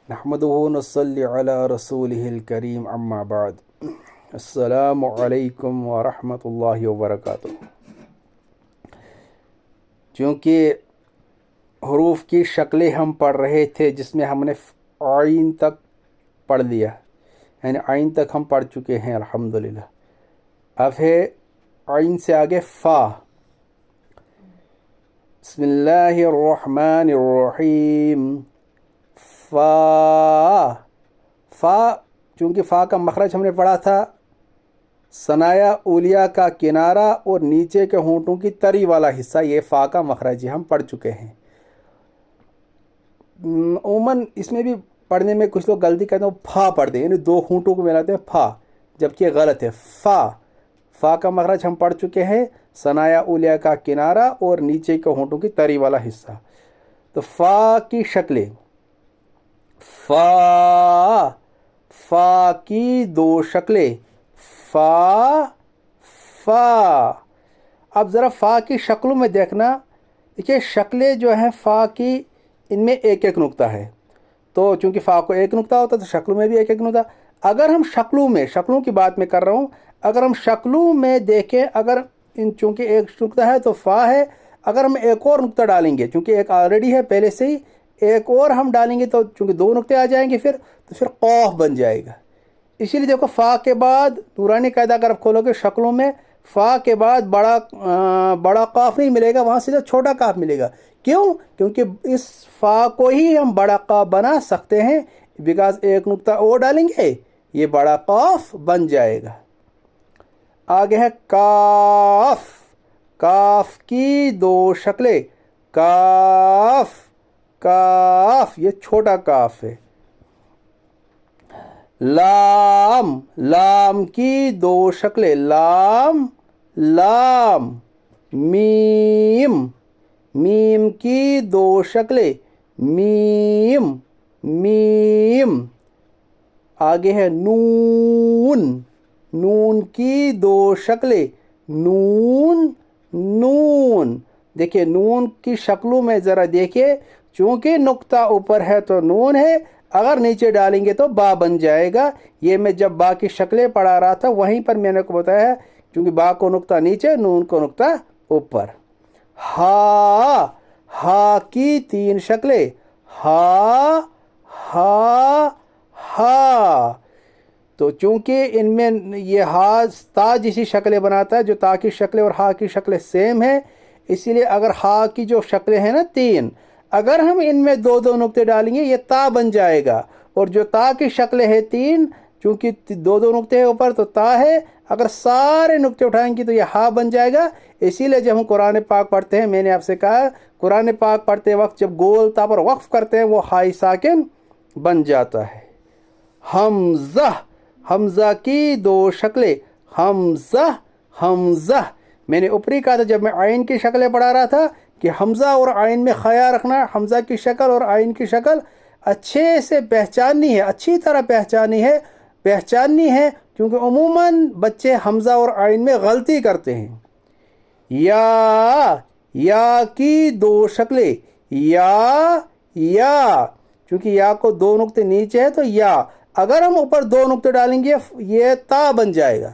نحمدہ ونصلی علی رسولہ الکریم اما بعد السلام علیکم ورحمۃ اللہ وبرکاتہ۔ چونکہ حروف کی شکلیں ہم پڑھ رہے تھے جس میں ہم نے عین تک پڑھ لیا، یعنی عین تک ہم پڑھ چکے ہیں الحمدللہ۔ اب ہے عین سے آگے فا۔ بسم اللہ الرحمن الرحیم۔ فا فا چونکہ فا کا مخرج ہم نے پڑھا تھا ثنایا اولیاء کا کنارہ اور نیچے کے ہونٹوں کی تری والا حصہ، یہ فا کا مخرج ہم پڑھ چکے ہیں۔ عموماً اس میں بھی پڑھنے میں کچھ لوگ غلطی کرتے ہیں، پھا پڑھتے ہیں، یعنی دو ہونٹوں کو ملاتے ہیں پھا، جبکہ غلط ہے۔ فا کا مخرج ہم پڑھ چکے ہیں ثنایا اولیاء کا کنارہ اور نیچے کے ہونٹوں کی تری والا حصہ۔ تو فا کی شکلیں، فا کی دو شکلیں، فا۔ اب ذرا فا کی شکلوں میں دیکھنا، دیکھیے شکلیں جو ہیں فا کی، ان میں ایک ایک نقطہ ہے، تو چونکہ فا کو ایک نقطہ ہوتا ہے تو شکلوں میں بھی ایک ایک نقطہ۔ اگر ہم شکلوں کی بات میں کر رہا ہوں، اگر ہم شکلوں میں دیکھیں، اگر چونکہ ایک نقطہ ہے تو فا ہے، اگر ہم ایک اور نقطہ ڈالیں گے، چونکہ ایک آلریڈی ہے پہلے سے ہی، ایک اور ہم ڈالیں گے تو چونکہ دو نقطے آ جائیں گے تو پھر قاف بن جائے گا۔ اسی لیے دیکھو فا کے بعد نورانی قاعدہ اگر آپ کھولو گے شکلوں میں، فا کے بعد بڑا قاف نہیں ملے گا، وہاں سے چھوٹا قاف ملے گا۔ کیوں؟ کیونکہ اس فا کو ہی ہم بڑا قاف بنا سکتے ہیں، بیکاز ایک نقطہ اور ڈالیں گے یہ بڑا قاف بن جائے گا۔ آگے ہے کاف۔ کاف کی دو شکلیں، کاف یہ چھوٹا کاف ہے۔ لام کی دو شکلیں، لام میم کی دو شکلیں، میم۔ آگے ہے نون کی دو شکلیں، نون۔ دیکھیے نون کی شکلوں میں ذرا دیکھیے، چونکہ نقطہ اوپر ہے تو نون ہے، اگر نیچے ڈالیں گے تو با بن جائے گا۔ یہ میں جب با کی شکلیں پڑھا رہا تھا وہیں پر میں نے کو بتایا، چونکہ با کو نقطہ نیچے، نون کو نقطہ اوپر۔ ہا کی تین شکلیں، ہا تو چونکہ ان میں یہ ہا تا جیسی شکلیں بناتا ہے، جو تا کی شکلیں اور ہا کی شکلیں سیم ہے، اسی لیے اگر ہا کی جو شکلیں ہیں نا تین، اگر ہم ان میں دو نقطے ڈالیں گے یہ تا بن جائے گا، اور جو تا کی شکلیں ہیں تین، چونکہ دو نقطے ہیں اوپر تو تا ہے، اگر سارے نقطے اٹھائیں گے تو یہ ہا بن جائے گا۔ اسی لیے جب ہم قرآن پاک پڑھتے ہیں، میں نے آپ سے کہا قرآن پاک پڑھتے وقت جب گول تا پر وقف کرتے ہیں وہ ہائی ساکن بن جاتا ہے۔ حمزہ کی دو شکلیں، حمزہ۔ میں نے اوپری کہا تھا جب میں عین کی شکلیں پڑھا رہا تھا کہ حمزہ اور عین میں خیال رکھنا، حمزہ کی شکل اور عین کی شکل اچھے سے پہچاننی ہے، اچھی طرح پہچاننی ہے، کیونکہ عموماً بچے حمزہ اور عین میں غلطی کرتے ہیں۔ یا کی دو شکلیں، یا چونکہ یا کو دو نقطے نیچے ہے تو یا، اگر ہم اوپر دو نقطے ڈالیں گے یہ تا بن جائے گا۔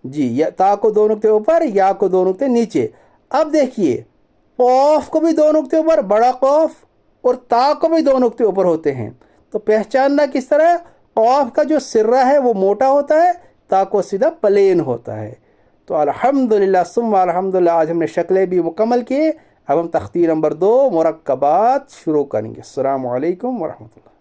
جی، تا کو دو نقطے اوپر، یا کو دو نقطے نیچے۔ اب دیکھیے قاف کو بھی دو نقطے اوپر، بڑا قاف، اور تا کو بھی دو نقطے اوپر ہوتے ہیں، تو پہچاننا کس طرح؟ قاف کا جو سرہ ہے وہ موٹا ہوتا ہے، تا کو سیدھا پلین ہوتا ہے۔ تو الحمدللہ ثم الحمدللہ آج ہم نے شکلیں بھی مکمل کی۔ اب ہم تختی نمبر 2 مرکبات شروع کریں گے۔ السلام علیکم ورحمۃ اللہ۔